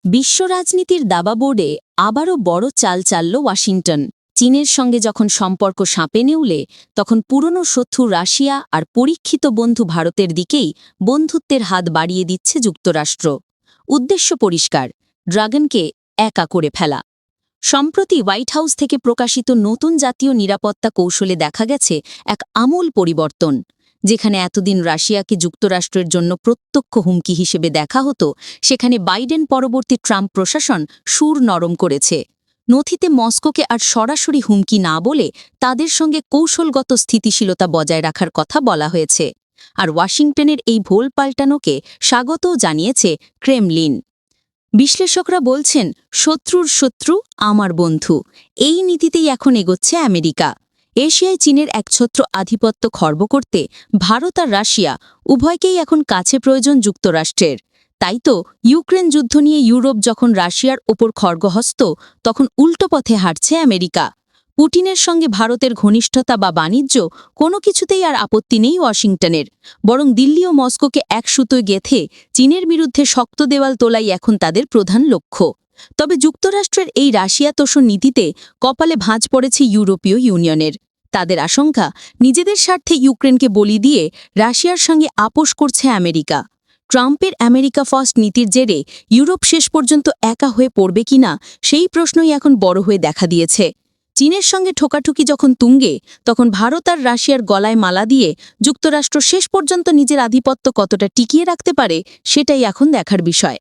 বিশ্ব রাজনীতির দাবাবোর্ডে আবারও বড় চাল চালল ওয়াশিংটন। চীনের সঙ্গে যখন সম্পর্ক সাঁপে নেউলে তখন পুরনো শত্রু রাশিয়া আর পরীক্ষিত বন্ধু ভারতের দিকেই বন্ধুত্বের হাত বাড়িয়ে দিচ্ছে যুক্তরাষ্ট্র। উদ্দেশ্য পরিষ্কার, ড্রাগনকে একা করে ফেলা। সম্প্রতি হোয়াইট হাউস থেকে প্রকাশিত নতুন জাতীয় নিরাপত্তা কৌশলে দেখা গেছে এক আমূল পরিবর্তন। যেখানে এতদিন রাশিয়াকে যুক্তরাষ্ট্রের জন্য প্রত্যক্ষ হুমকি হিসেবে দেখা হতো, সেখানে বাইডেন পরবর্তী ট্রাম্প প্রশাসন সুর নরম করেছে। নথিতে মস্কোকে আর সরাসরি হুমকি না বলে তাদের সঙ্গে কৌশলগত স্থিতিশীলতা বজায় রাখার কথা বলা হয়েছে। আর ওয়াশিংটনের এই ভোল পাল্টানোকে স্বাগতও জানিয়েছে ক্রেমলিন। বিশ্লেষকরা বলছেন, শত্রুর শত্রু আমার বন্ধু, এই নীতিতেই এখন এগোচ্ছে আমেরিকা। এশিয়ায় চীনের একছত্র আধিপত্য খর্ব করতে ভারত আর রাশিয়া উভয়কেই এখন কাছে প্রয়োজন যুক্তরাষ্ট্রের। তাই তো ইউক্রেন যুদ্ধ নিয়ে ইউরোপ যখন রাশিয়ার ওপর খড়গহস্ত, তখন উল্টো পথে হাঁটছে আমেরিকা। পুটিনের সঙ্গে ভারতের ঘনিষ্ঠতা বা বাণিজ্য কোনো কিছুতেই আর আপত্তি নেই ওয়াশিংটনের, বরং দিল্লি ও মস্কোকে এক সুতোয় গেথে চীনের বিরুদ্ধে শক্ত দেওয়াল তোলাই এখন তাদের প্রধান লক্ষ্য। তবে যুক্তরাষ্ট্রের এই রাশিয়া তোষণ নীতিতে কপালে ভাঁজ পড়েছে ইউরোপীয় ইউনিয়নের। তাদের আশঙ্কা, নিজেদের স্বার্থে ইউক্রেনকে বলি দিয়ে রাশিয়ার সঙ্গে আপোষ করছে আমেরিকা। ট্রাম্পের আমেরিকা ফার্স্ট নীতির জেরে ইউরোপ শেষ পর্যন্ত একা হয়ে পড়বে কিনা, সেই প্রশ্নই এখন বড় হয়ে দেখা দিয়েছে। চীনের সঙ্গে ঠোকাঠুকি যখন তুঙ্গে, তখন ভারত আর রাশিয়ার গলায় মালা দিয়ে যুক্তরাষ্ট্র শেষ পর্যন্ত নিজের আধিপত্য কতটা টিকিয়ে রাখতে পারে, সেটাই এখন দেখার বিষয়।